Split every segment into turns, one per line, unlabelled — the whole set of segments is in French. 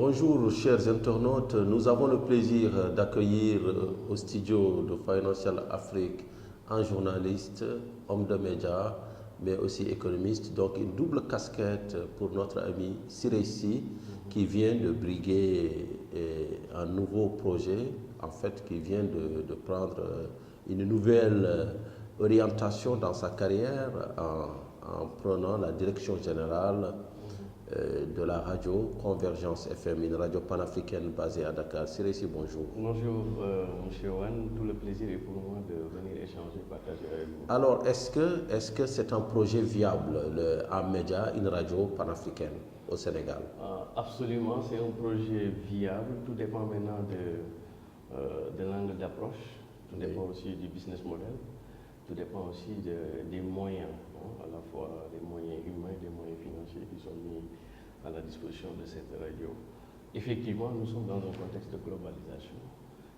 Bonjour chers internautes, nous avons le plaisir d'accueillir au studio de Financial Afrique un journaliste, homme de médias, mais aussi économiste, donc une double casquette pour notre ami Sireyssi qui vient de briguer un nouveau projet, en fait qui vient de prendre une nouvelle orientation dans sa carrière en prenant la direction générale de la radio Convergence FM, une radio panafricaine basée à Dakar. Sireyssi, bonjour.
Bonjour, Monsieur Wan. Tout le plaisir est pour moi de venir échanger, partager avec vous.
Alors, est-ce que c'est un projet viable, un média, une radio panafricaine au Sénégal?
Absolument, c'est un projet viable. Tout dépend maintenant de l'angle d'approche. Tout dépend aussi du business model. Tout dépend aussi des moyens, à la fois les moyens humains et les moyens financiers qui sont mis à la disposition de cette radio. Effectivement, nous sommes dans un contexte de globalisation.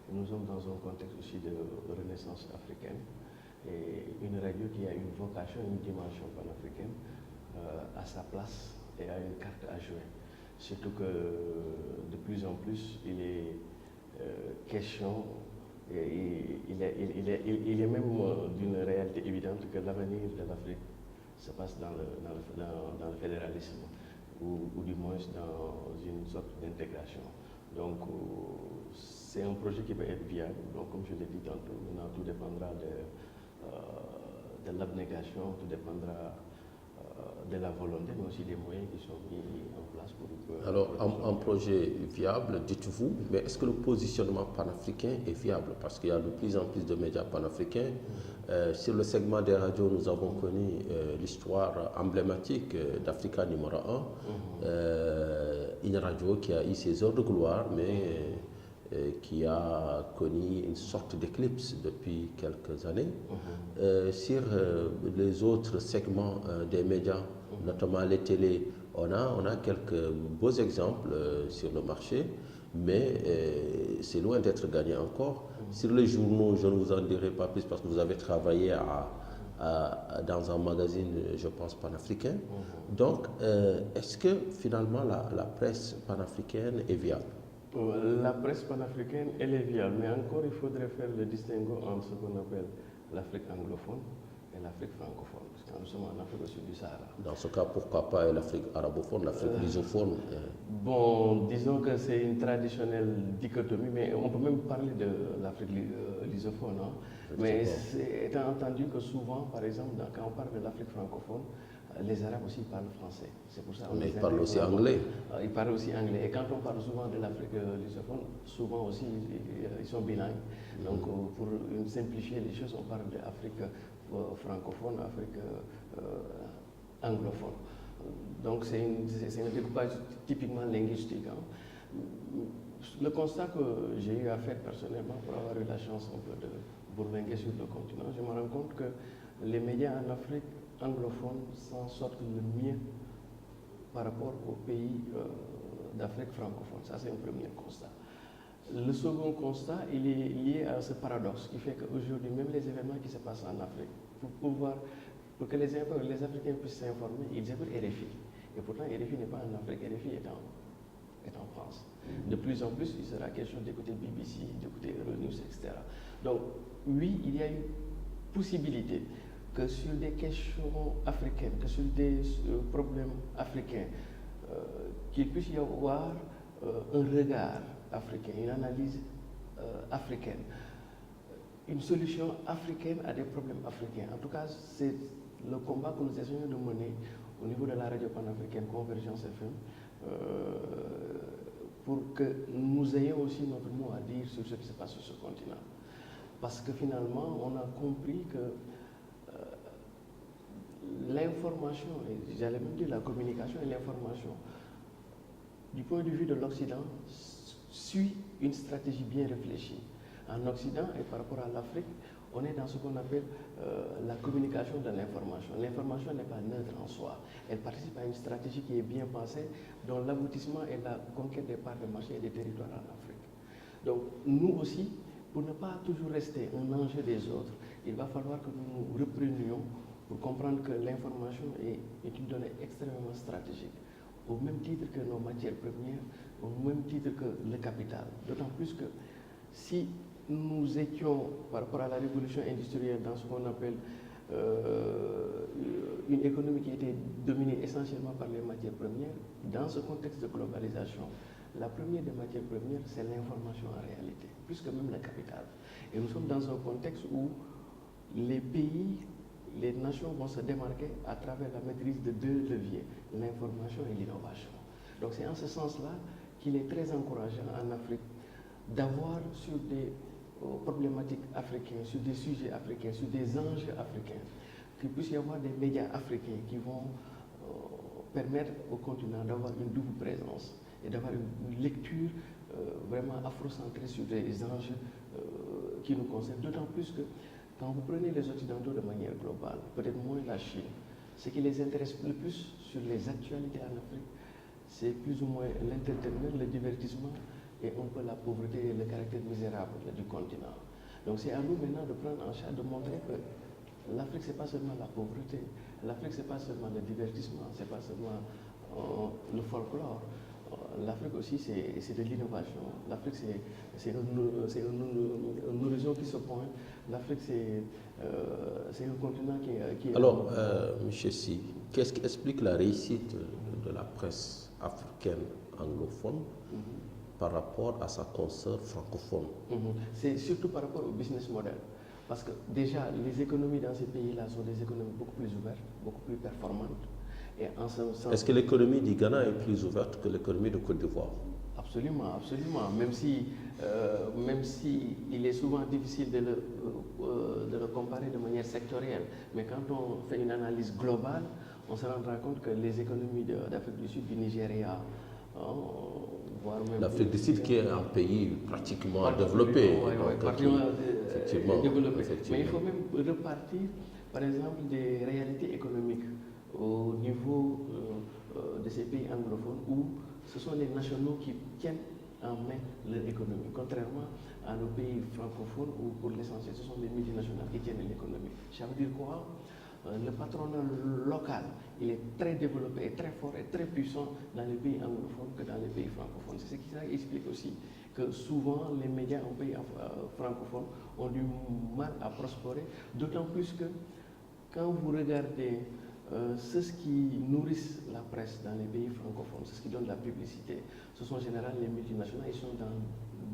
Et nous sommes dans un contexte aussi de renaissance africaine. Et une radio qui a une vocation, une dimension panafricaine, a sa place et a une carte à jouer. Surtout que de plus en plus, il est question. Il est même d'une réalité évidente que l'avenir de l'Afrique se passe dans le fédéralisme, ou du moins dans une sorte d'intégration. Donc, c'est un projet qui peut être viable. Donc, comme je l'ai dit tantôt, maintenant, tout dépendra de l'abnégation, tout dépendra de la volonté, mais aussi des moyens qui sont mis en place pour...
Alors, un projet viable, dites-vous, mais est-ce que le positionnement panafricain est viable? Parce qu'il y a de plus en plus de médias panafricains. Sur le segment des radios, nous avons connu l'histoire emblématique d'Africa numéro 1, une radio qui a eu ses heures de gloire, mais qui a connu une sorte d'éclipse depuis quelques années. Sur les autres segments des médias, notamment les télés, on a quelques beaux exemples sur le marché, mais c'est loin d'être gagné encore. Sur les journaux, je ne vous en dirai pas plus parce que vous avez travaillé dans un magazine, je pense, panafricain. Donc, est-ce que finalement la presse panafricaine est viable?
La presse panafricaine, elle est viable, mais encore il faudrait faire le distinguo entre ce qu'on appelle l'Afrique anglophone et l'Afrique francophone, parce que nous sommes en Afrique au sud du Sahara.
Dans ce cas, pourquoi pas l'Afrique arabophone, l'Afrique lusophone?
Bon, disons que c'est une traditionnelle dichotomie, mais on peut même parler de l'Afrique lusophone. Hein. Mais étant entendu que souvent, par exemple, quand on parle de l'Afrique francophone, les Arabes aussi parlent français. C'est pour ça.
Mais ils parlent aussi anglais.
Ils parlent aussi anglais. Et quand on parle souvent de l'Afrique lusophone, souvent aussi ils sont bilingues. Donc pour simplifier les choses, on parle d'Afrique francophone, Afrique anglophone. Donc c'est un découpage typiquement linguistique. Hein. Le constat que j'ai eu à faire personnellement pour avoir eu la chance un peu de bourlinguer sur le continent, je me rends compte que les médias en Afrique anglophone s'en sortent le mieux par rapport aux pays d'Afrique francophone. Ça, c'est un premier constat. Le second constat, il est lié à ce paradoxe qui fait qu'aujourd'hui, même les événements qui se passent en Afrique, pour que les Africains puissent s'informer, ils écoutent RFI. Et pourtant, RFI n'est pas en Afrique, RFI est en France. De plus en plus, il sera question d'écouter BBC, d'écouter Euronews, etc. Donc, oui, il y a une possibilité que sur des questions africaines, que sur des problèmes africains, qu'il puisse y avoir un regard africain, une analyse africaine, une solution africaine à des problèmes africains. En tout cas, c'est le combat que nous essayons de mener au niveau de la radio panafricaine Convergence FM, pour que nous ayons aussi notre mot à dire sur ce qui se passe sur ce continent. Parce que finalement, on a compris que l'information, j'allais même dire la communication et l'information, du point de vue de l'Occident, suit une stratégie bien réfléchie. En Occident et par rapport à l'Afrique, on est dans ce qu'on appelle la communication de l'information. L'information n'est pas neutre en soi. Elle participe à une stratégie qui est bien pensée, dont l'aboutissement est la conquête des parts de marché et des territoires en Afrique. Donc nous aussi, pour ne pas toujours rester un enjeu des autres, il va falloir que nous nous reprenions pour comprendre que l'information est une donnée extrêmement stratégique au même titre que nos matières premières, au même titre que le capital. D'autant plus que si nous étions, par rapport à la révolution industrielle, dans ce qu'on appelle une économie qui était dominée essentiellement par les matières premières, dans ce contexte de globalisation, la première des matières premières, c'est l'information en réalité, plus que même le capital. Et nous sommes dans un contexte où les pays, les nations vont se démarquer à travers la maîtrise de deux leviers, l'information et l'innovation. Donc c'est en ce sens-là qu'il est très encourageant en Afrique d'avoir sur des problématiques africaines, sur des sujets africains, sur des enjeux africains, qu'il puisse y avoir des médias africains qui vont permettre au continent d'avoir une double présence et d'avoir une lecture vraiment afrocentrée sur des enjeux qui nous concernent. D'autant plus que quand vous prenez les Occidentaux de manière globale, peut-être moins la Chine, ce qui les intéresse le plus sur les actualités en Afrique, c'est plus ou moins l'entertainment, le divertissement et un peu la pauvreté et le caractère misérable du continent. Donc c'est à nous maintenant de prendre en charge, de montrer que l'Afrique, ce n'est pas seulement la pauvreté, l'Afrique, ce n'est pas seulement le divertissement, ce n'est pas seulement le folklore. L'Afrique aussi, c'est de l'innovation. L'Afrique, c'est un horizon qui se pointe. L'Afrique, c'est un continent qui est...
Alors, M. Si, qu'est-ce qui explique la réussite de la presse africaine anglophone par rapport à sa consoeur francophone?
C'est surtout par rapport au business model. Parce que déjà, les économies dans ces pays-là sont des économies beaucoup plus ouvertes, beaucoup plus performantes.
Est-ce que l'économie du Ghana est plus ouverte que l'économie de Côte d'Ivoire?
Absolument, absolument. Même si il est souvent difficile de le comparer de manière sectorielle. Mais quand on fait une analyse globale, on se rendra compte que les économies d'Afrique du Sud, du Nigeria, voire même...
L'Afrique du Sud qui est un pays pratiquement développé.
Développé. Mais il faut même repartir, par exemple, des réalités économiques au niveau de ces pays anglophones où ce sont les nationaux qui tiennent en main leur économie, contrairement à nos pays francophones où pour l'essentiel ce sont les multinationales qui tiennent l'économie. Ça veut dire quoi? Le patronat local, il est très développé, et très fort et très puissant dans les pays anglophones que dans les pays francophones. C'est ce qui explique aussi que souvent les médias en pays francophones ont du mal à prospérer, d'autant plus que quand vous regardez ceux qui nourrissent la presse dans les pays francophones, ceux qui donnent la publicité, ce sont en général les multinationales. Ils sont dans,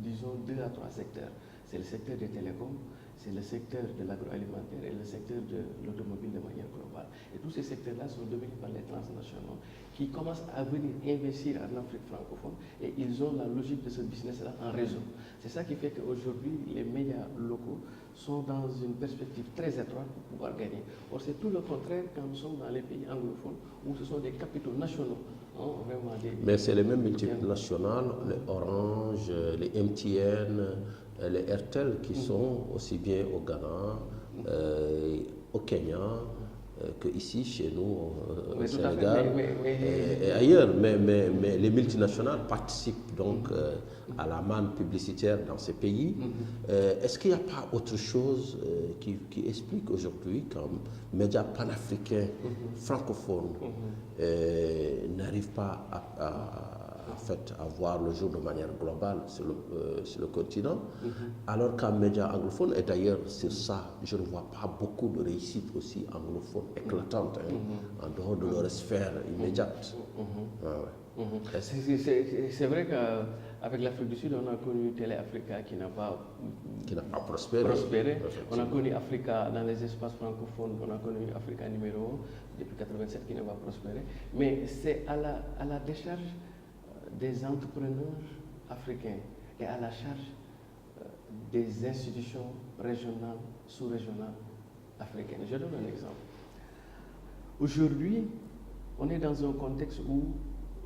disons, 2 à 3 secteurs. C'est le secteur des télécoms, c'est le secteur de l'agroalimentaire et le secteur de l'automobile de manière globale. Et tous ces secteurs-là sont dominés par les transnationaux qui commencent à venir investir en Afrique francophone et ils ont la logique de ce business-là en réseau. C'est ça qui fait qu'aujourd'hui, les médias locaux sont dans une perspective très étroite pour pouvoir gagner. Or, c'est tout le contraire quand nous sommes dans les pays anglophones où ce sont des capitaux nationaux. Vraiment
mais c'est les mêmes multinationales, les Orange, les MTN, les RTL qui sont aussi bien au Ghana, au Kenya, que ici chez nous au Sénégal et ailleurs. Mais les multinationales participent donc à la manne publicitaire dans ces pays. Est-ce qu'il n'y a pas autre chose qui explique aujourd'hui qu'un média panafricain francophone n'arrive pas à voir le jour de manière globale sur le continent, alors qu'un média anglophone, et d'ailleurs sur ça, je ne vois pas beaucoup de réussite aussi anglophone éclatante, en dehors de leur sphère immédiate.
C'est vrai qu'avec l'Afrique du Sud, on a connu Télé Africa qui n'a pas prospéré. On a connu Africa dans les espaces francophones, on a connu Africa numéro 1 depuis 1987 qui n'a pas prospéré. Mais c'est à la décharge des entrepreneurs africains et à la charge des institutions régionales, sous-régionales africaines. Je donne un exemple. Aujourd'hui, on est dans un contexte où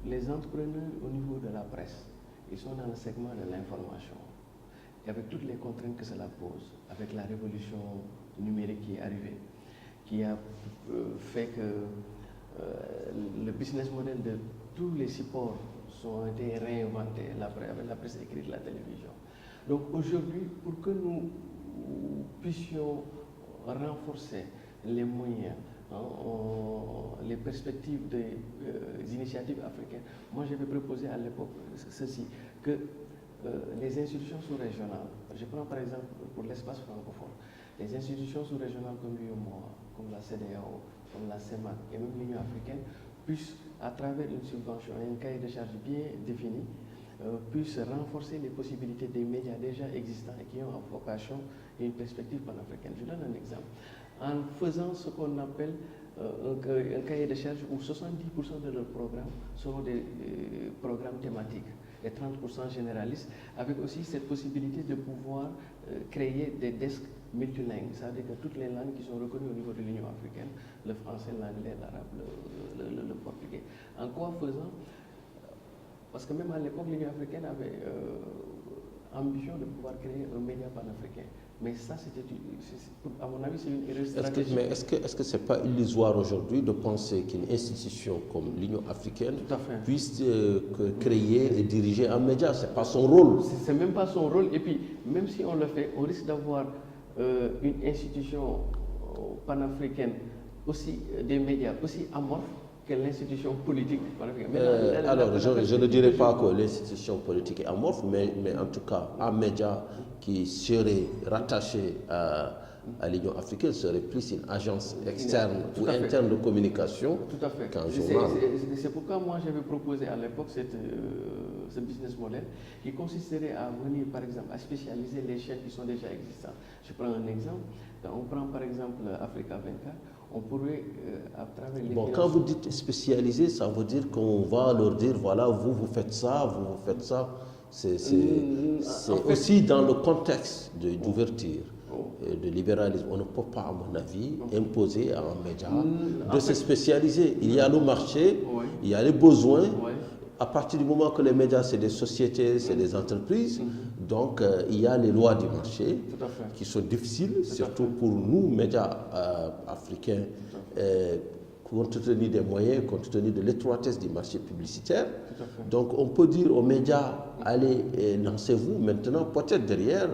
les entrepreneurs au niveau de la presse, ils sont dans le segment de l'information. Et avec toutes les contraintes que cela pose, avec la révolution numérique qui est arrivée, qui a fait que le business model de tous les supports ont été réinventés avec la presse écrite, la télévision. Donc aujourd'hui, pour que nous puissions renforcer les moyens les perspectives des initiatives africaines, moi j'avais proposé à l'époque ceci, que les institutions sous-régionales, je prends par exemple pour l'espace francophone, les institutions sous-régionales comme l'UEMOA, comme la CEDEAO, comme la CEMAC et même l'Union africaine, puissent, à travers une subvention et un cahier de charges bien défini, puissent renforcer les possibilités des médias déjà existants et qui ont en vocation une perspective panafricaine. Je donne un exemple. En faisant ce qu'on appelle un cahier de charges où 70% de leurs programmes seront des programmes thématiques et 30% généralistes, avec aussi cette possibilité de pouvoir créer des desks multilingues, c'est-à-dire que toutes les langues qui sont reconnues au niveau de l'Union africaine, le français, l'anglais, l'arabe, le portugais. En quoi faisant? Parce que même à l'époque, l'Union africaine avait ambition de pouvoir créer un média panafricain. Mais ça, à mon avis, c'est une erreur stratégique.
Mais est-ce que ce n'est pas illusoire aujourd'hui de penser qu'une institution comme l'Union africaine puisse créer et diriger un média? Ce n'est pas son rôle.
Ce n'est même pas son rôle. Et puis, même si on le fait, on risque d'avoir une institution panafricaine, aussi des médias aussi amorphes que l'institution politique panafricaine.
Alors, je ne dirais pas que l'institution politique est amorphe, mais en tout cas, un média qui serait rattaché à l'Union africaine serait plus une agence externe ou interne de communication qu'un journal.
C'est pourquoi moi j'avais proposé à l'époque ce business model qui consisterait à venir par exemple à spécialiser les chaînes qui sont déjà existantes. Je prends un exemple. Quand on prend par exemple Africa 24, on pourrait à travers les
quand vous dites spécialiser, ça veut dire qu'on va leur dire voilà, vous faites ça, vous faites ça. C'est aussi dans le contexte d'ouverture et de libéralisme. On ne peut pas, à mon avis, imposer à un média de se spécialiser. Il y a le marché, il y a les besoins. À partir du moment que les médias, c'est des sociétés, c'est des entreprises, donc il y a les lois du marché qui sont difficiles, surtout pour nous, médias africains, compte tenu des moyens, compte tenu de l'étroitesse du marché publicitaire. Donc on peut dire aux médias, allez, lancez-vous. Maintenant, peut-être derrière,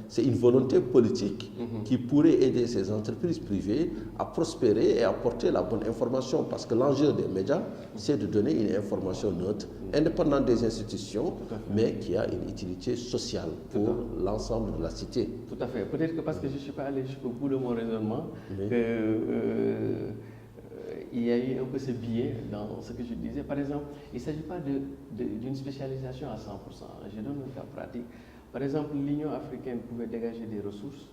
c'est une volonté politique qui pourrait aider ces entreprises privées à prospérer et à apporter la bonne information. Parce que l'enjeu des médias, c'est de donner une information neutre, indépendante des institutions, mais qui a une utilité sociale pour l'ensemble de la cité.
Tout à fait. Peut-être que parce que je ne suis pas allé jusqu'au bout de mon raisonnement, il y a eu un peu ce biais dans ce que je disais. Par exemple, il ne s'agit pas d'une spécialisation à 100%. Je donne un cas pratique. Par exemple, l'Union africaine pouvait dégager des ressources.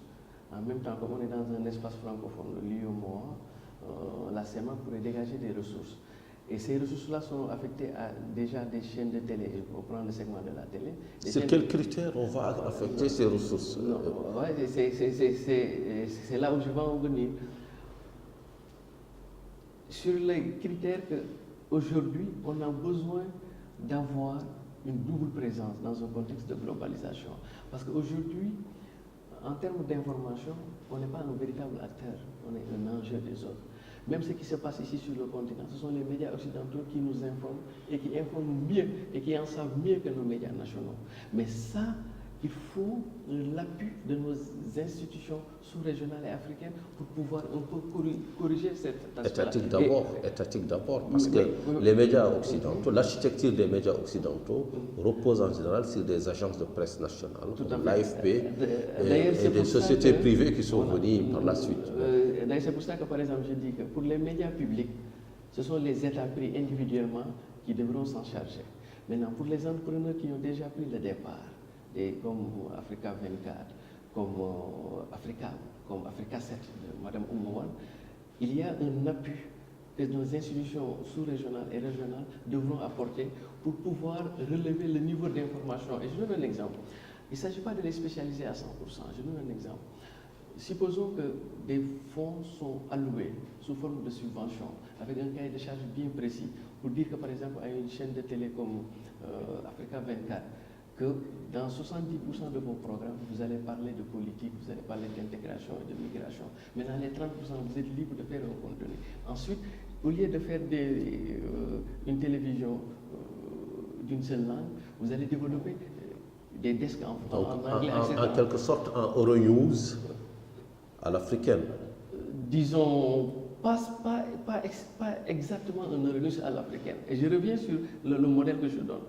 En même temps, comme on est dans un espace francophone, l'UEMOA, la CEMA pourrait dégager des ressources. Et ces ressources-là sont affectées à déjà des chaînes de télé. On prend le segment de la télé.
Sur quels critères on va affecter ces ressources?
C'est là où je vais en venir. Sur les critères qu'aujourd'hui, on a besoin d'avoir une double présence dans un contexte de globalisation. Parce qu'aujourd'hui, en termes d'information, on n'est pas un véritable acteur, on est un enjeu des autres. Même ce qui se passe ici sur le continent, ce sont les médias occidentaux qui nous informent et qui informent mieux et qui en savent mieux que nos médias nationaux. Mais ça, il faut l'appui de nos institutions sous-régionales et africaines pour pouvoir un peu corriger cette aspect-là.
Étatique d'abord, parce que les médias occidentaux, l'architecture des médias occidentaux repose en général sur des agences de presse nationales, comme l'AFP et des sociétés privées qui sont venues par la suite.
D'ailleurs, c'est pour ça que, par exemple, je dis que pour les médias publics, ce sont les États pris individuellement qui devront s'en charger. Maintenant, pour les entrepreneurs qui ont déjà pris le départ, comme Africa 24, comme Africa 7 de Mme Oumouane, il y a un appui que nos institutions sous-régionales et régionales devront apporter pour pouvoir relever le niveau d'information. Et je donne un exemple. Il ne s'agit pas de les spécialiser à 100%. Je donne un exemple. Supposons que des fonds sont alloués sous forme de subvention, avec un cahier de charges bien précis, pour dire que, par exemple, à une chaîne de télé comme Africa 24, que dans 70% de vos programmes, vous allez parler de politique, vous allez parler d'intégration et de migration. Mais dans les 30%, vous êtes libre de faire un contenu. Ensuite, au lieu de faire une télévision d'une seule langue, vous allez développer des desks en anglais, etc.
En quelque sorte, un Euronews à l'africaine.
Disons pas exactement un Eurolux à l'africaine. Et je reviens sur le modèle que je donne.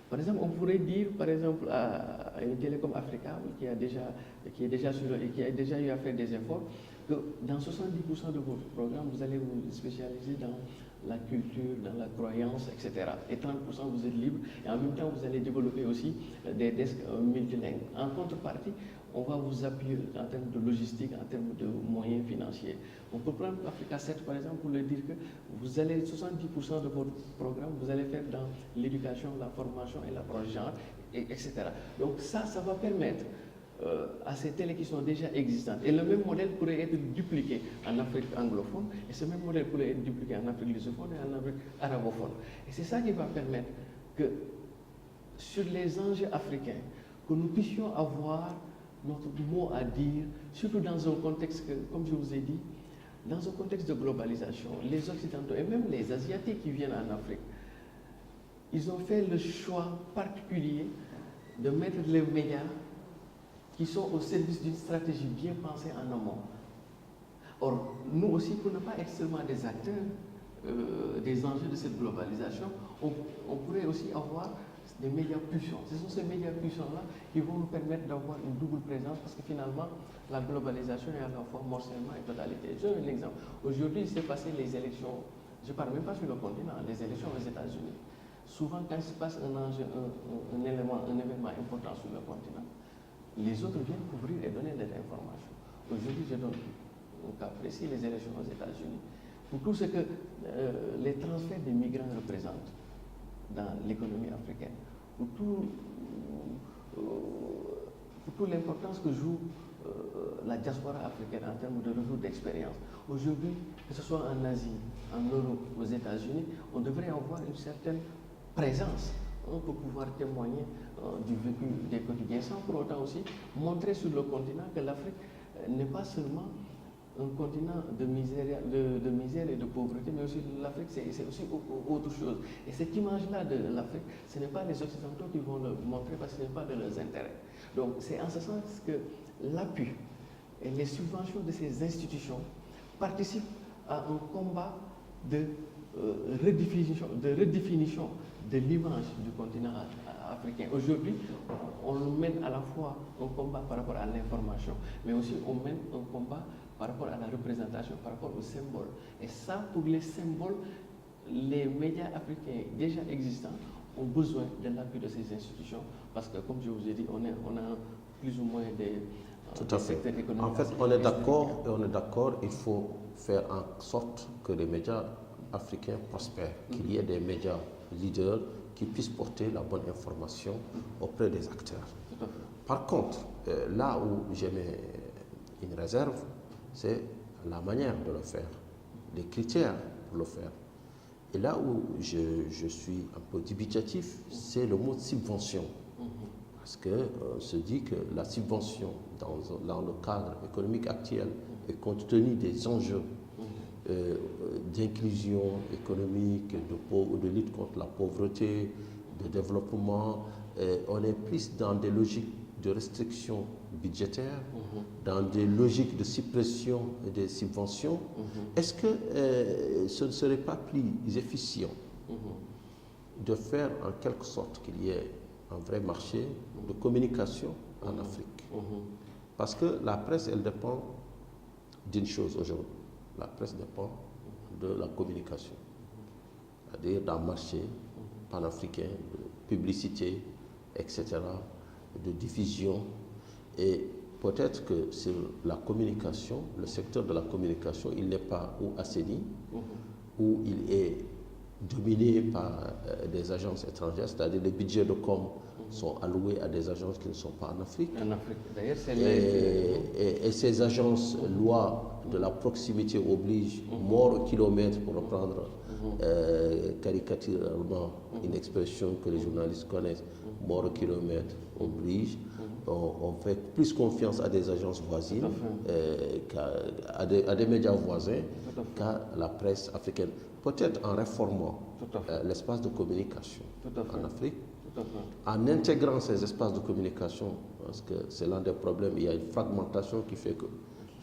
Par exemple, on pourrait dire, par exemple, à une télécom Africa qui a déjà eu à faire des efforts, que dans 70% de votre programme, vous allez vous spécialiser dans la culture, dans la croyance, etc. Et 30% vous êtes libre. Et en même temps, vous allez développer aussi des desks multilingues. En contrepartie, on va vous appuyer en termes de logistique, en termes de moyens financiers. On peut prendre Africa 7 par exemple pour le dire que vous allez 70% de votre programme, vous allez faire dans l'éducation, la formation et l'approche genre, etc. Donc ça va permettre à ces télés qui sont déjà existantes. Et le même modèle pourrait être dupliqué en Afrique anglophone, et ce même modèle pourrait être dupliqué en Afrique lusophone et en Afrique arabophone. Et c'est ça qui va permettre que sur les enjeux africains, que nous puissions avoir notre mot à dire, surtout dans un contexte, comme je vous ai dit, dans un contexte de globalisation. Les Occidentaux et même les Asiatiques qui viennent en Afrique, ils ont fait le choix particulier de mettre les médias qui sont au service d'une stratégie bien pensée en amont. Or, nous aussi, pour ne pas être seulement des acteurs des enjeux de cette globalisation, on pourrait aussi avoir des médias puissants. Ce sont ces médias puissants-là qui vont nous permettre d'avoir une double présence parce que finalement, la globalisation est à la fois morcellement et totalité. Je donne un exemple. Aujourd'hui, il s'est passé les élections, je ne parle même pas sur le continent, les élections aux États-Unis. Souvent, quand il se passe un événement important sur le continent, les autres viennent couvrir et donner des informations. Aujourd'hui, je donne un cas précis, les élections aux États-Unis. Pour tout ce que les transferts des migrants représentent dans l'économie africaine, pour toute l'importance que joue la diaspora africaine en termes de retour d'expérience. Aujourd'hui, que ce soit en Asie, en Europe, aux États-Unis, on devrait avoir une certaine présence pour pouvoir témoigner du vécu des quotidiens, sans pour autant aussi montrer sur le continent que l'Afrique n'est pas seulement un continent de misère et de pauvreté, mais aussi l'Afrique, c'est aussi autre chose. Et cette image-là de l'Afrique, ce n'est pas les Occidentaux qui vont le montrer parce que ce n'est pas de leurs intérêts. Donc c'est en ce sens que l'appui et les subventions de ces institutions participent à un combat de redéfinition de l'image du continent africain. Aujourd'hui, on mène à la fois un combat par rapport à l'information, mais aussi on mène un combat par rapport à la représentation, par rapport aux symboles. Et ça, pour les symboles, les médias africains déjà existants ont besoin de l'appui de ces institutions, parce que, comme je vous ai dit, on a plus ou moins des
tout à fait. En fait, on est d'accord, il faut faire en sorte que les médias africains prospèrent, qu'il y ait des médias leaders qui puissent porter la bonne information auprès des acteurs. Par contre, là où j'ai une réserve, c'est la manière de le faire, les critères pour le faire. Et là où je suis un peu dubitatif, c'est le mot subvention. Parce qu'on se dit que la subvention dans le cadre économique actuel et compte tenu des enjeux d'inclusion économique, de lutte contre la pauvreté, de développement, on est plus dans des logiques de restriction budgétaire, dans des logiques de suppression des subventions. Est-ce que ce ne serait pas plus efficient de faire en quelque sorte qu'il y ait un vrai marché de communication en Afrique? Parce que la presse, elle dépend d'une chose aujourd'hui. La presse dépend de la communication, c'est-à-dire d'un marché panafricain de publicité, etc., de diffusion. Et peut-être que sur la communication, le secteur de la communication, il n'est pas ou assaini, ou il est dominé par des agences étrangères, c'est-à-dire les budgets de com sont alloués à des agences qui ne sont pas en Afrique.
En Afrique, d'ailleurs, c'est
et ces agences, loi de la proximité oblige, mort au kilomètre, pour reprendre caricaturalement une expression que les journalistes connaissent, mort au kilomètre oblige. On fait plus confiance à des agences voisines, à des médias voisins qu'à la presse africaine. Peut-être en réformant l'espace de communication en Afrique, en intégrant ces espaces de communication, parce que c'est l'un des problèmes, il y a une fragmentation qui fait que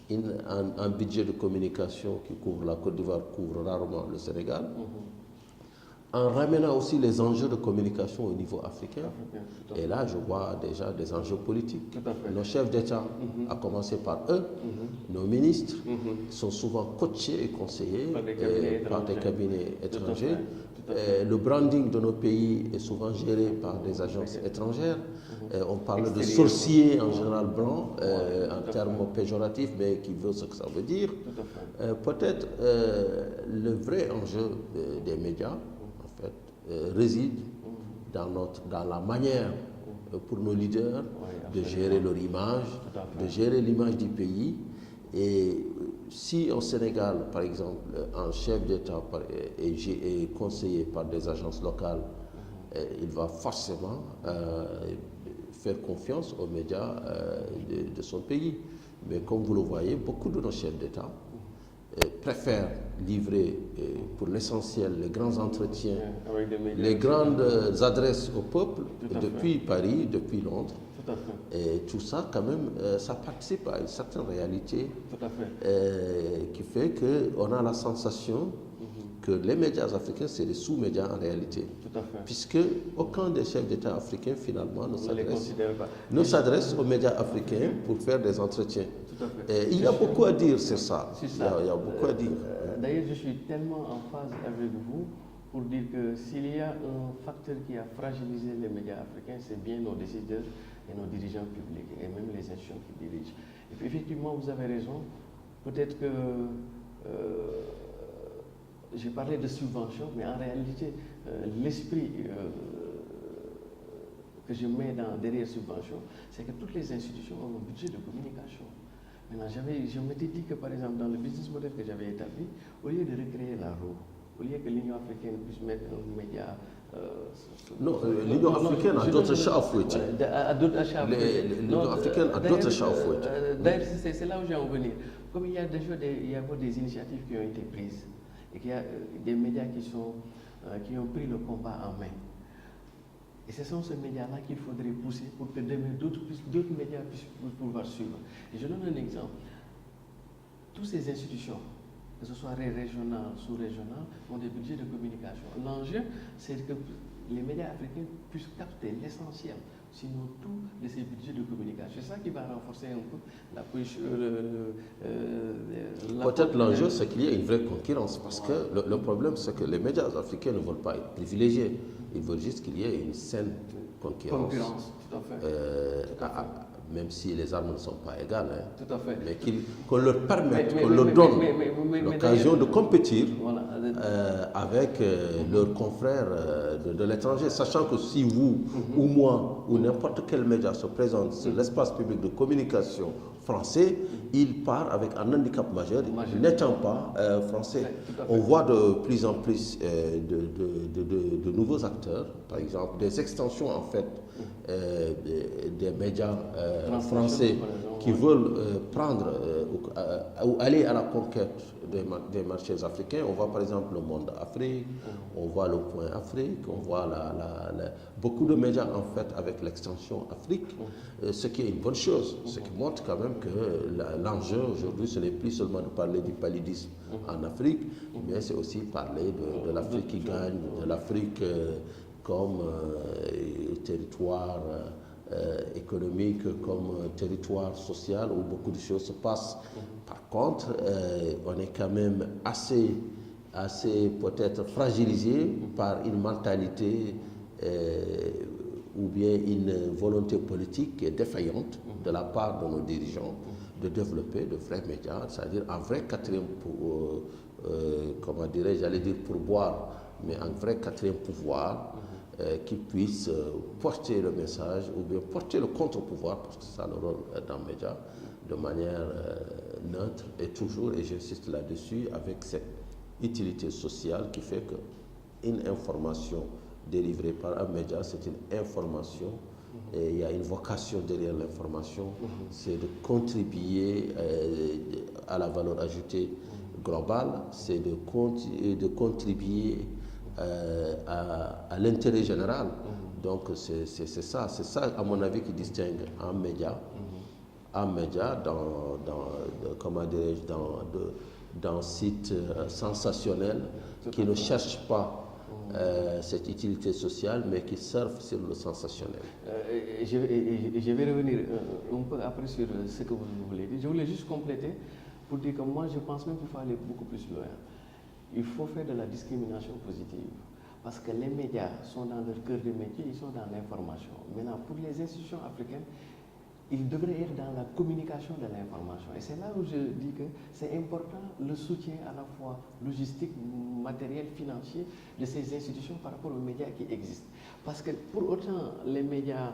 un budget de communication qui couvre la Côte d'Ivoire, couvre rarement le Sénégal, en ramenant aussi les enjeux de communication au niveau africain. Et là, je vois déjà des enjeux politiques. Nos chefs d'État, à commencer par eux, nos ministres, sont souvent coachés et conseillés par des cabinets étrangers. Le branding de nos pays est souvent géré par des agences étrangères. On parle de sorciers en général blanc, en termes péjoratifs, mais qui veut ce que ça veut dire. Peut-être le vrai enjeu des médias, réside dans la manière pour nos leaders de gérer leur image, de gérer l'image du pays. Et si au Sénégal, par exemple, un chef d'État est conseillé par des agences locales, il va forcément faire confiance aux médias de son pays. Mais comme vous le voyez, beaucoup de nos chefs d'État préfèrent livrer pour l'essentiel les grands entretiens, les grandes adresses au peuple depuis Paris, depuis Londres. Et tout ça, quand même, ça participe à une certaine réalité qui fait qu'on a la sensation que les médias africains, c'est des sous-médias en réalité. Puisque aucun des chefs d'État africains, finalement, ne s'adresse aux médias africains pour faire des entretiens. Et il y a beaucoup à dire sur ça. Il y a beaucoup à dire.
D'ailleurs, je suis tellement en phase avec vous pour dire que s'il y a un facteur qui a fragilisé les médias africains, c'est bien nos décideurs et nos dirigeants publics, et même les institutions qui dirigent. Et puis, effectivement, vous avez raison. Peut-être que j'ai parlé de subvention, mais en réalité, l'esprit que je mets derrière subvention, c'est que toutes les institutions ont un budget de communication. Maintenant, je m'étais dit que, par exemple, dans le business model que j'avais établi, au lieu de recréer la roue, au lieu que l'Union africaine puisse mettre un média...
non, l'Union africaine a d'autres chats à fouetter. L'Union africaine a d'autres chats à fouetter.
D'ailleurs, c'est là où j'ai en venir. Comme il y a déjà des initiatives qui ont été prises, et qu'il y a des médias qui ont pris le combat en main. Et ce sont ces médias-là qu'il faudrait pousser pour que demain d'autres médias puissent pouvoir suivre. Et je donne un exemple. Toutes ces institutions, que ce soit régionales, sous-régionales, ont des budgets de communication. L'enjeu, c'est que les médias africains puissent capter l'essentiel, sinon tout de ces budgets de communication. C'est ça qui va renforcer un peu la position.
Peut-être l'enjeu, c'est qu'il y ait une vraie concurrence, parce que le problème, c'est que les médias africains ne veulent pas être privilégiés. Ils veulent juste qu'il y ait une saine concurrence.
Tout à fait.
Même si les armes ne sont pas égales. Hein.
Tout à fait.
Mais qu'on leur permette, qu'on leur donne l'occasion de compétir avec leurs confrères de l'étranger, sachant que si vous ou moi ou n'importe quel média se présente sur l'espace public de communication français, il part avec un handicap majeur, n'étant pas français. On voit de plus en plus de nouveaux acteurs, par exemple des extensions en fait des médias français qui veulent prendre ou aller à la conquête des marchés africains. On voit par exemple le Monde Afrique, on voit le Point Afrique, on voit beaucoup de médias en fait avec l'extension Afrique, ce qui est une bonne chose, ce qui montre quand même que l'enjeu aujourd'hui ce n'est plus seulement de parler du paludisme en Afrique, mais c'est aussi parler de l'Afrique qui gagne, de l'Afrique comme territoire économique, comme territoire social où beaucoup de choses se passent. Par contre, on est quand même assez peut-être fragilisé par une mentalité ou bien une volonté politique qui est défaillante de la part de nos dirigeants de développer de vrais médias, c'est-à-dire un vrai quatrième, comment dirais-je, j'allais dire pourboire, mais un vrai quatrième pouvoir qui puisse porter le message ou bien porter le contre-pouvoir, parce que c'est ça le rôle d'un média, de manière neutre et toujours, et j'insiste là-dessus, avec cette utilité sociale qui fait qu'une information délivrée par un média, c'est une information et il y a une vocation derrière l'information, c'est de contribuer à la valeur ajoutée globale, c'est de contribuer à l'intérêt général. Donc c'est ça à mon avis qui distingue un média à médias, comment dirais-je, dans sites sensationnels qui ne cherchent pas cette utilité sociale, mais qui surfent sur le sensationnel.
Je vais revenir un peu après sur ce que vous voulez dire. Je voulais juste compléter pour dire que moi, je pense même qu'il faut aller beaucoup plus loin. Il faut faire de la discrimination positive. Parce que les médias sont dans leur cœur de métier, ils sont dans l'information. Maintenant, pour les institutions africaines, ils devraient être dans la communication de l'information. Et c'est là où je dis que c'est important le soutien à la fois logistique, matériel, financier de ces institutions par rapport aux médias qui existent. Parce que pour autant, les médias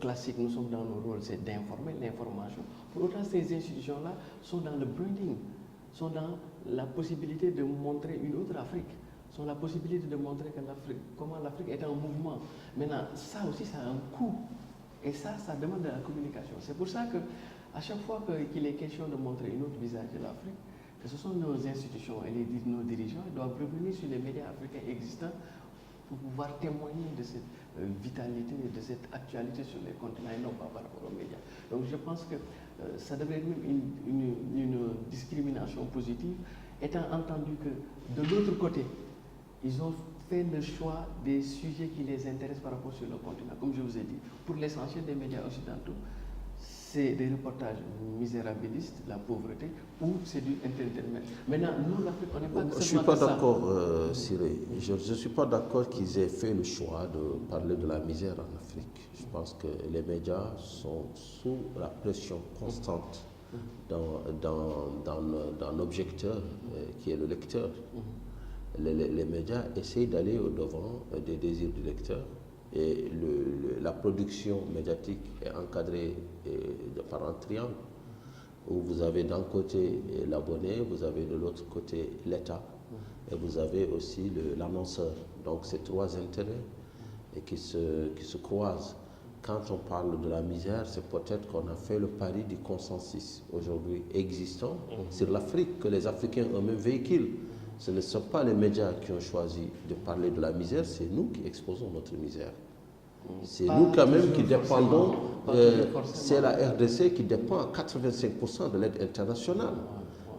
classiques, nous sommes dans nos rôles, c'est d'informer, l'information. Pour autant, ces institutions-là sont dans le branding, sont dans la possibilité de montrer une autre Afrique, sont la possibilité de montrer que comment l'Afrique est en mouvement. Maintenant, ça aussi, ça a un coût. Et ça demande de la communication. C'est pour ça qu'à chaque fois qu'il est question de montrer un autre visage de l'Afrique, que ce sont nos institutions et nos dirigeants doivent revenir sur les médias africains existants pour pouvoir témoigner de cette vitalité, de cette actualité sur les continents et non pas par rapport aux médias. Donc je pense que ça devrait être même une discrimination positive, étant entendu que de l'autre côté, ils ont fait le choix des sujets qui les intéressent par rapport sur le continent. Comme je vous ai dit, pour l'essentiel des médias occidentaux, c'est des reportages misérabilistes, la pauvreté, ou c'est du entertainment. Maintenant, nous, l'Afrique, on n'est pas...
Je ne suis pas d'accord, Cyril. Je ne suis pas d'accord qu'ils aient fait le choix de parler de la misère en Afrique. Je pense que les médias sont sous la pression constante d'un objecteur qui est le lecteur. Les médias essayent d'aller au-devant des désirs du lecteur et la production médiatique est encadrée par un triangle où vous avez d'un côté l'abonné, vous avez de l'autre côté l'État et vous avez aussi l'annonceur. Donc ces trois intérêts qui se croisent. Quand on parle de la misère, c'est peut-être qu'on a fait le pari du consensus aujourd'hui existant sur l'Afrique que les Africains eux-mêmes véhiculent. Ce ne sont pas les médias qui ont choisi de parler de la misère, c'est nous qui exposons notre misère. C'est nous quand même qui dépendons, c'est la RDC qui dépend à 85% de l'aide internationale.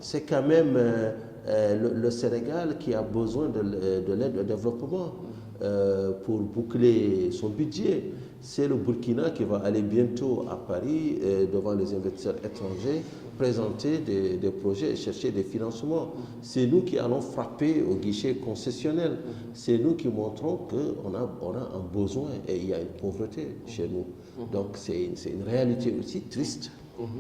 C'est quand même le Sénégal qui a besoin de l'aide au développement pour boucler son budget. C'est le Burkina qui va aller bientôt à Paris devant les investisseurs étrangers présenter des projets et chercher des financements. C'est nous qui allons frapper au guichet concessionnel. C'est nous qui montrons qu'on a un besoin et il y a une pauvreté chez nous. Donc c'est une réalité aussi triste.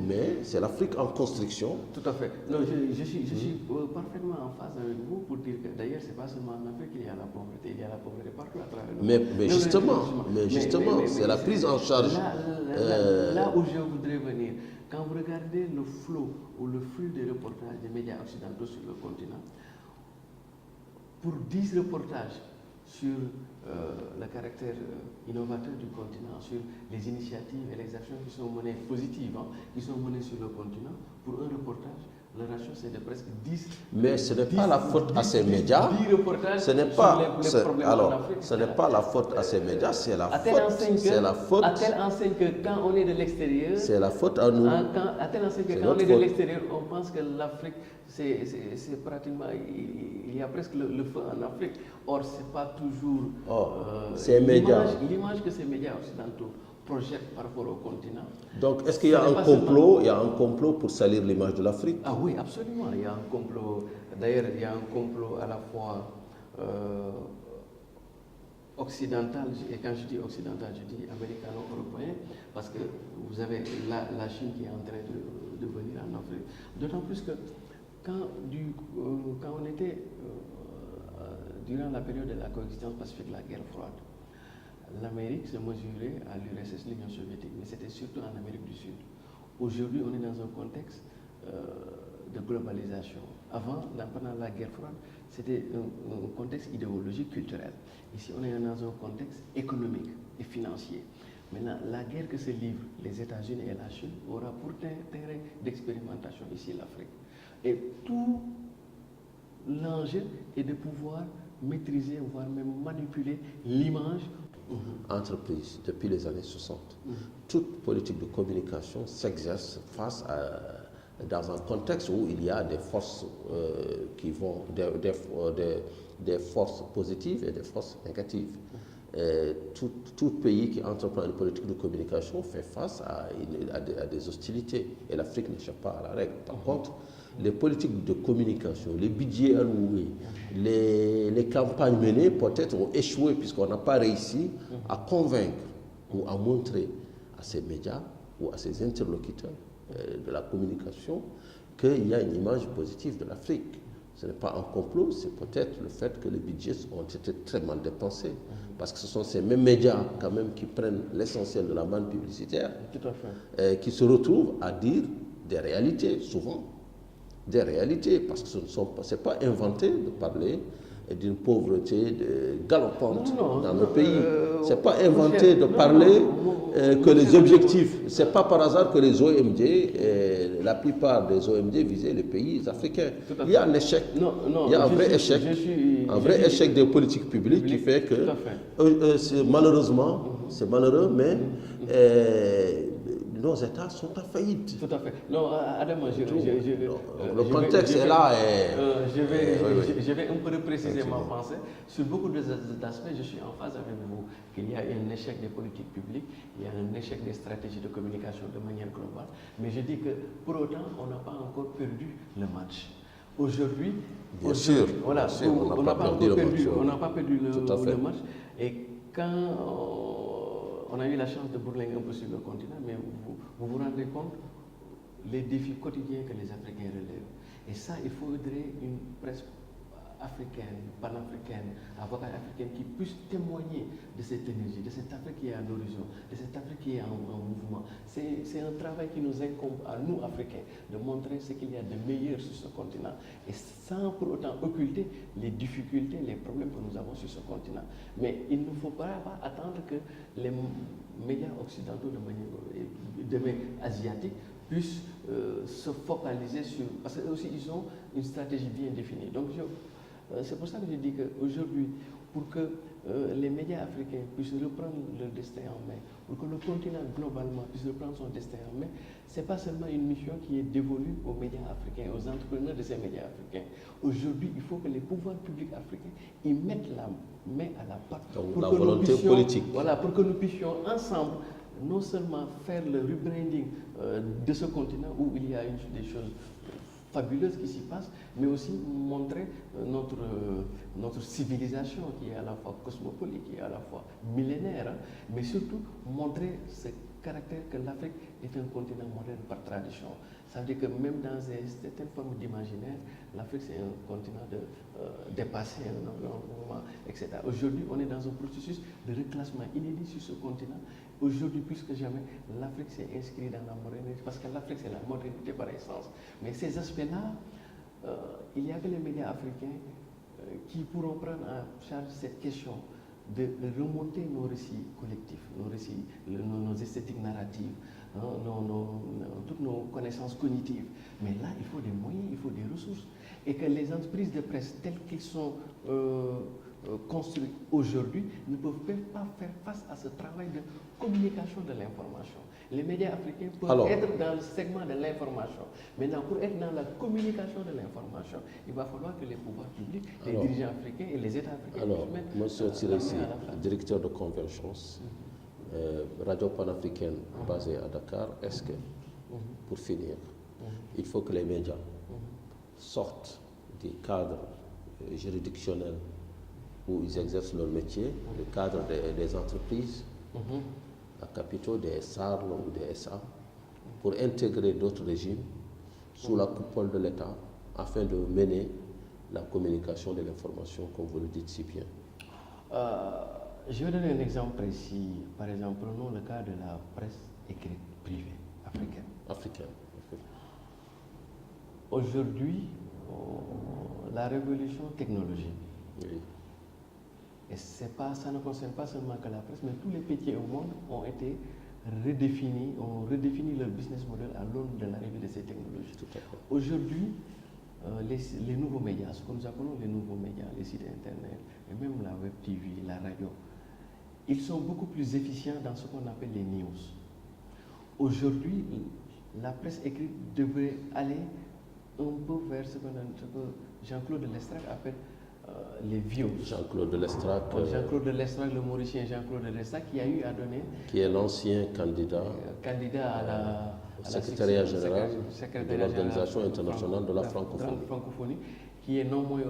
Mais c'est l'Afrique en construction.
Tout à fait. Non, je suis parfaitement en phase avec vous pour dire que d'ailleurs, ce n'est pas seulement en Afrique qu'il y a la pauvreté, il y a la pauvreté partout à travers le monde.
Mais justement, c'est la prise en charge.
Là où je voudrais venir, quand vous regardez le flot ou le flux des reportages des médias occidentaux sur le continent, pour 10 reportages sur le caractère innovateur du continent, sur les initiatives et les actions qui sont menées positives, qui sont menées sur le continent, pour un reportage, le ratio c'est de presque 10.
Mais ce n'est pas la faute à ces médias.
10 reportages
ce n'est pas, sur les problèmes en Afrique. Ce n'est pas la faute à ces médias, c'est la faute.
À telle enseigne que quand on est de l'extérieur,
c'est la faute à nous.
À telle enseigne que quand on est de l'extérieur, on pense que l'Afrique, c'est pratiquement, il y a presque le feu en Afrique. Or, ce n'est pas toujours l'image que ces médias occidentaux projettent par rapport au continent.
Donc, est-ce qu'il y a un complot? Il y a un complot pour salir l'image de l'Afrique?
Ah oui, absolument. Il y a un complot. D'ailleurs, il y a un complot à la fois occidental, et quand je dis occidental, je dis américano-européen, parce que vous avez la Chine qui est en train de venir en Afrique. D'autant plus que quand on était durant la période de la coexistence pacifique, la guerre froide, l'Amérique se mesurait à l'URSS, l'Union soviétique, mais c'était surtout en Amérique du Sud. Aujourd'hui, on est dans un contexte de globalisation. Avant, pendant la guerre froide, c'était un contexte idéologique, culturel. Ici, on est dans un contexte économique et financier. Maintenant, la guerre que se livrent les États-Unis et la Chine aura pour terrain d'expérimentation ici l'Afrique. Et tout l'enjeu est de pouvoir maîtriser, voire même manipuler l'image
entreprise depuis les années 60. Toute politique de communication s'exerce dans un contexte où il y a des forces qui vont, des forces positives et des forces négatives. Tout pays qui entreprend une politique de communication fait face à des hostilités et l'Afrique n'échappe pas à la règle. Par contre, les politiques de communication, les budgets alloués, les campagnes menées peut-être ont échoué puisqu'on n'a pas réussi à convaincre ou à montrer à ces médias ou à ces interlocuteurs de la communication qu'il y a une image positive de l'Afrique. Ce n'est pas un complot, c'est peut-être le fait que les budgets ont été très mal dépensés. Parce que ce sont ces mêmes médias quand même qui prennent l'essentiel de la manne publicitaire, qui se retrouvent à dire des réalités, souvent. Des réalités, parce que ce n'est pas inventé de parler d'une pauvreté galopante dans nos pays. Ce n'est pas inventé de parler que les objectifs, ce n'est pas par hasard que les OMD, la plupart des OMD visaient les pays africains. Il y a un échec, il y a un vrai échec des politiques publiques qui fait que, malheureusement, c'est malheureux, mais nos États sont en faillite.
Tout à fait. Non, Adam,
le contexte est là.
Je vais un peu repréciser ma pensée. Sur beaucoup d'aspects, je suis en phase avec vous. Qu'il y a un échec des politiques publiques, il y a un échec des stratégies de communication de manière globale. Mais je dis que pour autant, on n'a pas encore perdu le match. Aujourd'hui,
bien sûr,
voilà, on n'a pas perdu le match. Et quand on a eu la chance de bourlinguer un peu sur le continent, mais vous vous rendez compte les défis quotidiens que les Africains relèvent. Et ça, il faudrait une presse africaine, panafricaine, avocate africaine qui puisse témoigner de cette énergie, de cette Afrique qui est à l'horizon, de cette Afrique qui est en mouvement. C'est un travail qui nous incombe à nous, Africains, de montrer ce qu'il y a de meilleur sur ce continent et sans pour autant occulter les difficultés, les problèmes que nous avons sur ce continent. Mais il ne faut pas attendre que les médias occidentaux, de manière asiatique, puissent se focaliser sur... Parce qu'eux aussi, ils ont une stratégie bien définie. Donc, c'est pour ça que je dis qu'aujourd'hui, pour que les médias africains puissent reprendre leur destin en main, pour que le continent globalement puisse reprendre son destin en main, ce n'est pas seulement une mission qui est dévolue aux médias africains, aux entrepreneurs de ces médias africains. Aujourd'hui, il faut que les pouvoirs publics africains y mettent la main à la pâte.
Donc la volonté politique.
Voilà, pour que nous puissions ensemble non seulement faire le rebranding de ce continent où il y a des choses fabuleuses qui s'y passent, mais aussi montrer notre civilisation qui est à la fois cosmopolite, qui est à la fois millénaire, mais surtout montrer ce caractère que l'Afrique est un continent moderne par tradition. Ça veut dire que même dans certaines formes d'imaginaire, l'Afrique c'est un continent dépassé, etc. Aujourd'hui, on est dans un processus de reclassement inédit sur ce continent. Aujourd'hui, plus que jamais, l'Afrique s'est inscrite dans la modernité, parce que l'Afrique c'est la modernité par essence. Mais ces aspects-là, il n'y a que les médias africains qui pourront prendre en charge cette question de remonter nos récits collectifs, nos récits, nos esthétiques narratives, toutes nos connaissances cognitives. Mais là, il faut des moyens, il faut des ressources. Et que les entreprises de presse telles qu'elles sont construites aujourd'hui ne peuvent pas faire face à ce travail de communication de l'information. Les médias africains peuvent être dans le segment de l'information. Maintenant, pour être dans la communication de l'information, il va falloir que les pouvoirs publics, les dirigeants africains et les États africains puissent mettre
Monsieur directeur de Convergence, radio panafricaine basée à Dakar, est-ce que, pour finir, il faut que les médias sortent des cadres juridictionnels où ils exercent leur métier, le cadre des entreprises, à capitaux des SAR ou des SA, pour intégrer d'autres régimes sous la coupole de l'État afin de mener la communication de l'information, comme vous le dites si bien.
Je vais donner un exemple précis. Par exemple, prenons le cas de la presse écrite privée africaine. Aujourd'hui, la révolution technologique, et ça ne concerne pas seulement que la presse, mais tous les métiers au monde ont été redéfinis, ont redéfini leur business model à l'aune de l'arrivée de ces technologies. Aujourd'hui, les nouveaux médias, ce que nous appelons les nouveaux médias, les sites internet, et même la web TV, la radio, ils sont beaucoup plus efficients dans ce qu'on appelle les news. Aujourd'hui, la presse écrite devrait aller un peu vers ce que Jean-Claude Lestrac appelle les views.
Jean-Claude Lestrac.
Jean-Claude Lestrac, le Mauricien Jean-Claude Lestrac, qui a eu à donner.
Qui est l'ancien candidat.
Au
secrétariat général de l'Organisation internationale de la
francophonie, qui est non moins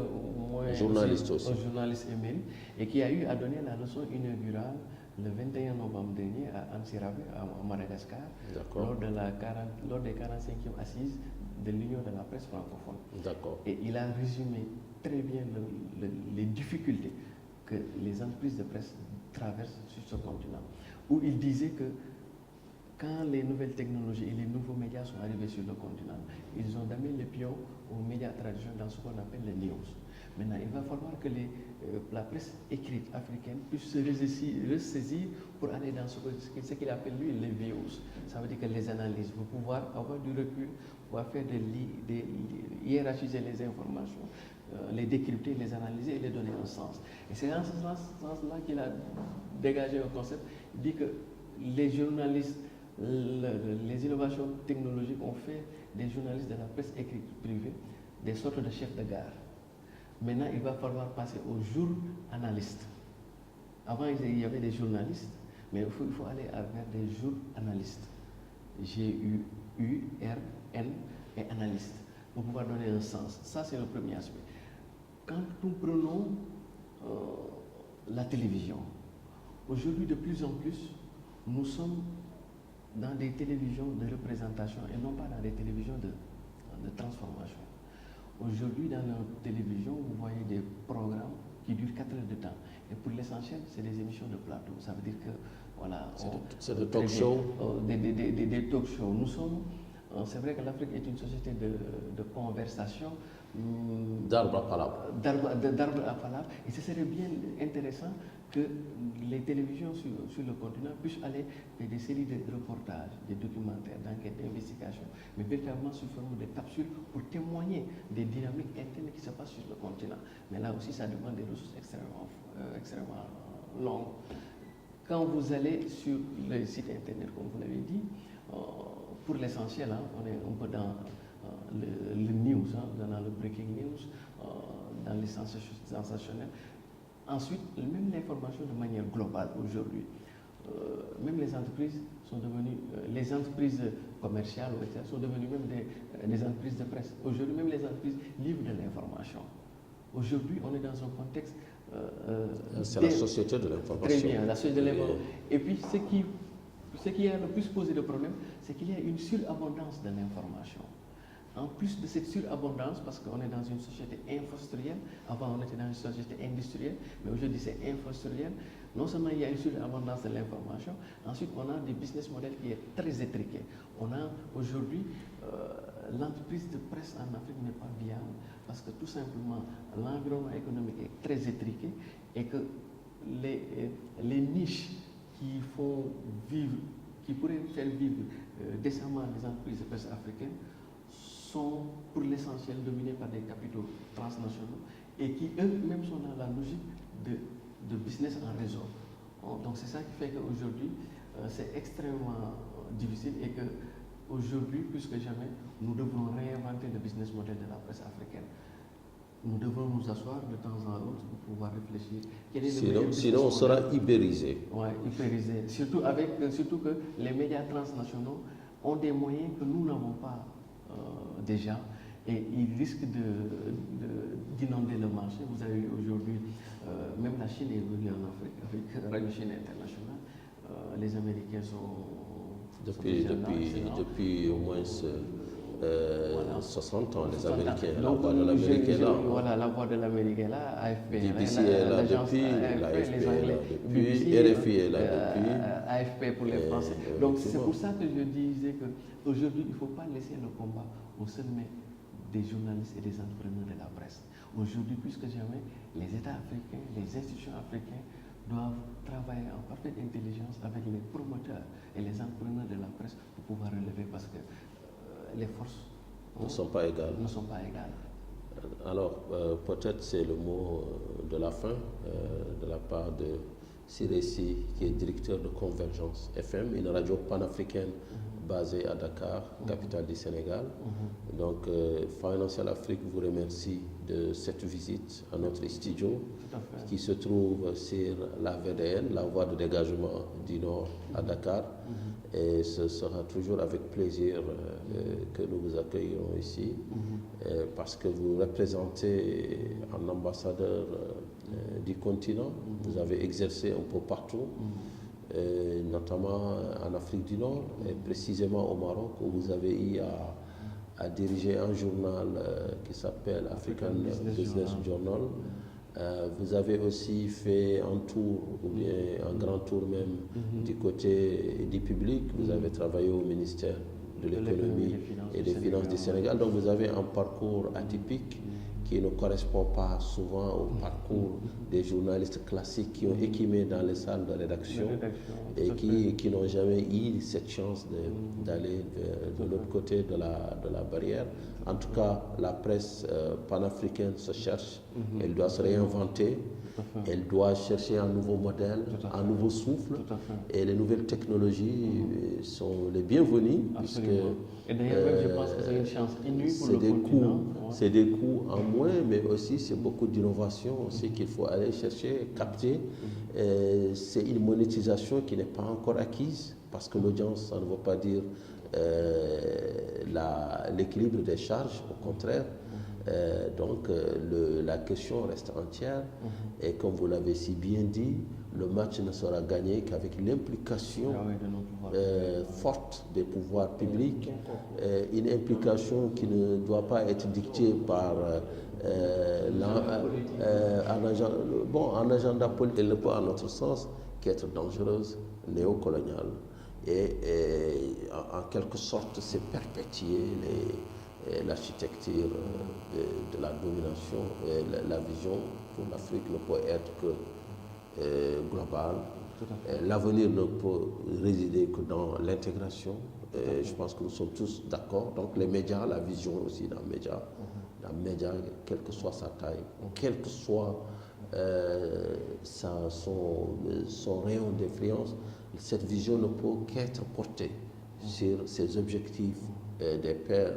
journaliste aussi.
Journaliste émérite, et qui a eu à donner la leçon inaugurale le 21 novembre dernier à Antsirabe, à Madagascar, lors des 45e assises de l'Union de la presse francophone. Et il a résumé très bien les difficultés que les entreprises de presse traversent sur ce continent, où il disait que quand les nouvelles technologies et les nouveaux médias sont arrivés sur le continent, ils ont damé les pions aux médias traditionnels dans ce qu'on appelle les news. Maintenant, il va falloir que la presse écrite africaine puisse se ressaisir pour aller dans ce qu'il appelle lui les views. Ça veut dire que les analyses, pour pouvoir avoir du recul, pouvoir faire hiérarchiser les informations, les décrypter, les analyser et les donner un sens. Et c'est dans ce sens-là qu'il a dégagé un concept. Il dit que les journalistes, les innovations technologiques ont fait des journalistes de la presse écrite privée des sortes de chefs de gare. Maintenant, il va falloir passer aux journalistes. Avant, il y avait des journalistes, mais il faut aller vers des journalistes. G-U-R-N et analystes, pour pouvoir donner un sens. Ça, c'est le premier aspect. Quand nous prenons la télévision, aujourd'hui, de plus en plus, nous sommes dans des télévisions de représentation et non pas dans des télévisions de transformation. Aujourd'hui, dans nos télévisions, vous voyez des programmes qui durent 4 heures de temps. Et pour l'essentiel, c'est des émissions de plateau. Ça veut dire que, voilà...
C'est des talk shows.
Des talk shows. Nous sommes... c'est vrai que l'Afrique est une société de conversation.
D'arbre à palabre.
D'arbre à palabre. Et ce serait bien intéressant que les télévisions sur le continent puissent aller faire des séries de reportages, des documentaires, d'enquêtes, d'investigations, mais véritablement sous forme de capsules pour témoigner des dynamiques internes qui se passent sur le continent. Mais là aussi, ça demande des ressources extrêmement longues. Quand vous allez sur le site internet, comme vous l'avez dit, pour l'essentiel, on est un peu dans le news, dans le breaking news, dans les sensationnels. Ensuite, même l'information de manière globale aujourd'hui. Même les entreprises sont devenues, les entreprises commerciales sont devenues même des entreprises de presse. Aujourd'hui, même les entreprises livrent de l'information. Aujourd'hui, on est dans un contexte...
c'est la société de l'information.
Très bien, la société de l'information. Et puis, ce qui a le plus posé de problème, c'est qu'il y a une surabondance de l'information. En plus de cette surabondance, parce qu'on est dans une société industrielle, avant on était dans une société industrielle, mais aujourd'hui c'est industriel, non seulement il y a une surabondance de l'information, ensuite on a des business models qui est très étriqué. On a aujourd'hui, l'entreprise de presse en Afrique n'est pas viable, parce que tout simplement l'environnement économique est très étriqué et que les niches qui font vivre, qui pourraient faire vivre décemment les entreprises de presse africaines, sont pour l'essentiel dominés par des capitaux transnationaux et qui eux-mêmes sont dans la logique de business en réseau. Donc c'est ça qui fait qu'aujourd'hui c'est extrêmement difficile et qu'aujourd'hui, plus que jamais, nous devons réinventer le business model de la presse africaine. Nous devons nous asseoir de temps en temps pour pouvoir réfléchir.
Sinon on sera ibérisé.
Oui, ibérisé. Surtout que les médias transnationaux ont des moyens que nous n'avons pas déjà, et ils risquent d'inonder le marché. Vous avez vu aujourd'hui, même la Chine est venue en Afrique avec Radio Chine Internationale. Les Américains sont...
Depuis au moins 60 ans, les Américains,
donc,
la voix de l'Amérique est là.
Voilà, la voix de l'Amérique est là, AFP
BBC est là depuis, l'AFP est là depuis, RFI est là depuis.
AFP pour les Français. Donc c'est pour ça que je disais qu'aujourd'hui, il ne faut pas laisser le combat aux seules mains des journalistes et des entrepreneurs de la presse. Aujourd'hui, plus que jamais, les États africains, les institutions africaines doivent travailler en parfaite intelligence avec les promoteurs et les entrepreneurs de la presse pour pouvoir relever, parce que les forces
ne sont pas égales.
Alors,
peut-être c'est le mot de la fin de la part de Siressi, qui est directeur de Convergence FM, une radio panafricaine basée à Dakar, capitale du Sénégal. Donc, Financial Afrique vous remercie de cette visite à notre studio qui se trouve sur la VDN, la voie de dégagement du Nord à Dakar. Et ce sera toujours avec plaisir que nous vous accueillerons ici parce que vous représentez un ambassadeur du continent. Vous avez exercé un peu partout. Notamment en Afrique du Nord et précisément au Maroc où vous avez eu à diriger un journal qui s'appelle African Business Journal. Vous avez aussi fait un tour, ou bien un grand tour même du côté du public. Vous avez travaillé au ministère de l'économie et des finances du Sénégal. Donc vous avez un parcours atypique qui ne correspond pas souvent au parcours des journalistes classiques qui ont équimé dans les salles de rédaction et qui n'ont jamais eu cette chance d'aller de l'autre côté de la barrière. En tout cas, la presse panafricaine se cherche, elle doit se réinventer, elle doit chercher un nouveau modèle, un nouveau souffle, et les nouvelles technologies sont les bienvenues. Puisque,
et d'ailleurs, je pense que c'est une chance inouïe pour le continent.
C'est des coûts en moins, mais aussi c'est beaucoup d'innovation aussi qu'il faut aller chercher, capter. C'est une monétisation qui n'est pas encore acquise, parce que l'audience, ça ne veut pas dire l'équilibre des charges, au contraire. Donc la question reste entière et comme vous l'avez si bien dit, le match ne sera gagné qu'avec l'implication forte des pouvoirs publics, une implication qui ne doit pas être dictée par un agenda politique. Elle ne peut, à notre sens, qu'être dangereuse, néocoloniale et en quelque sorte c'est perpétuer l'architecture de la domination. La vision pour l'Afrique ne peut être que globale. L'avenir ne peut résider que dans l'intégration. Je pense que nous sommes tous d'accord. Donc les médias, la vision aussi dans les médias, quelle que soit sa taille, quel que soit son rayon d'influence, cette vision ne peut qu'être portée sur ces objectifs des pères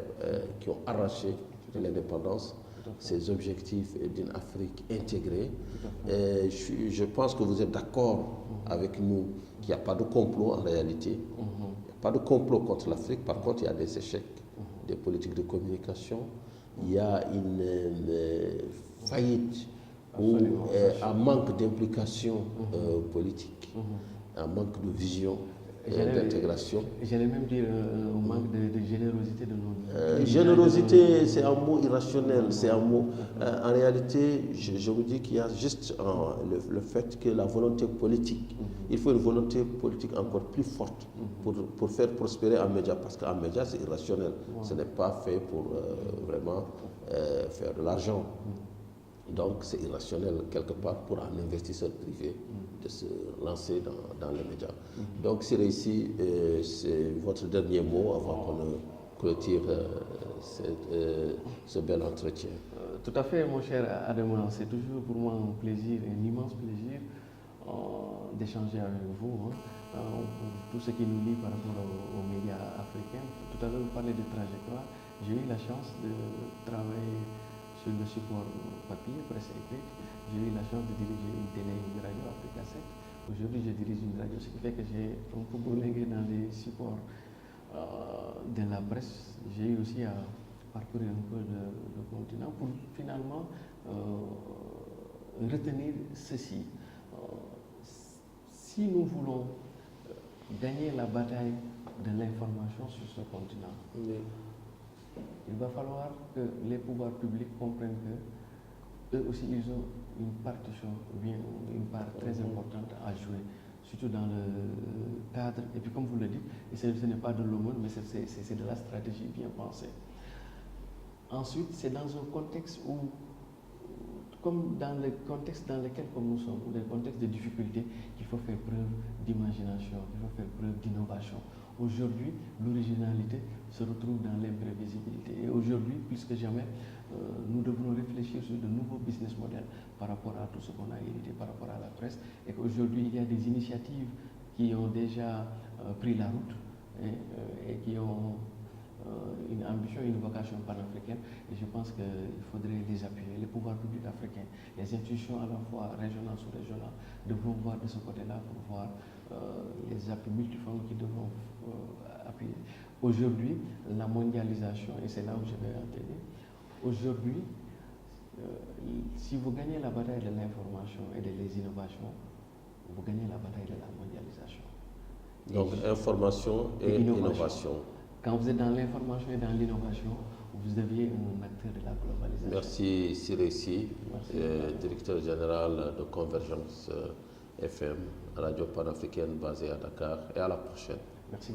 qui ont arraché l'indépendance, ces objectifs d'une Afrique intégrée. Je pense que vous êtes d'accord avec nous qu'il n'y a pas de complot en réalité. Il n'y a pas de complot contre l'Afrique. Par contre, il y a des échecs des politiques de communication. Il y a une faillite ou un manque d'implication politique, un manque de vision. D'intégration.
J'allais même dire un manque de générosité de nos...
Générosité, c'est un mot irrationnel, c'est un mot... en réalité, je vous dis qu'il y a juste le fait que la volonté politique, il faut une volonté politique encore plus forte pour faire prospérer un média, parce qu'un média, c'est irrationnel. Ce n'est pas fait pour vraiment faire de l'argent. Donc c'est irrationnel quelque part pour un investisseur privé de se lancer dans les médias. Donc c'est ici, c'est votre dernier mot avant qu'on ne clôture ce bel entretien.
Tout à fait, mon cher Adama, c'est toujours pour moi un plaisir, un immense plaisir d'échanger avec vous, pour tout ce qui nous lie par rapport aux médias africains. Tout à l'heure, vous parlez de trajectoire. J'ai eu la chance de travailler sur le support papier, presse écrite. J'ai eu la chance de diriger une télé, une radio Africa 7. Aujourd'hui, je dirige une radio, ce qui fait que j'ai un peu bourlingué dans les supports de la presse. J'ai eu aussi à parcourir un peu le continent pour finalement retenir ceci. Si nous voulons gagner la bataille de l'information sur ce continent, il va falloir que les pouvoirs publics comprennent que eux aussi ils ont une partition, bien une part très importante à jouer, surtout dans le cadre. Et puis comme vous le dites, ce n'est pas de l'aumône, mais c'est de la stratégie bien pensée. Ensuite, c'est dans un contexte où, comme dans le contexte dans lequel nous sommes, ou des contextes de difficulté, qu'il faut faire preuve d'imagination, il faut faire preuve d'innovation. Aujourd'hui, l'originalité se retrouve dans l'imprévisibilité. Et aujourd'hui, plus que jamais, nous devons réfléchir sur de nouveaux business models par rapport à tout ce qu'on a hérité, par rapport à la presse. Et qu'aujourd'hui, il y a des initiatives qui ont déjà pris la route et qui ont une ambition, une vocation panafricaine. Et je pense qu'il faudrait les appuyer. Les pouvoirs publics africains, les institutions à la fois régionales, sous-régionales, devront voir de ce côté-là pour voir les appuis multiformes qui devront appuyer. Aujourd'hui, la mondialisation, et c'est là où je vais en tenir, aujourd'hui, si vous gagnez la bataille de l'information et des innovations, vous gagnez la bataille de la mondialisation.
Donc, information et innovation.
Quand vous êtes dans l'information et dans l'innovation, vous deviez un acteur de la globalisation.
Merci Siressi, directeur général de Convergence FM, radio panafricaine basée à Dakar, et à la prochaine.
Merci.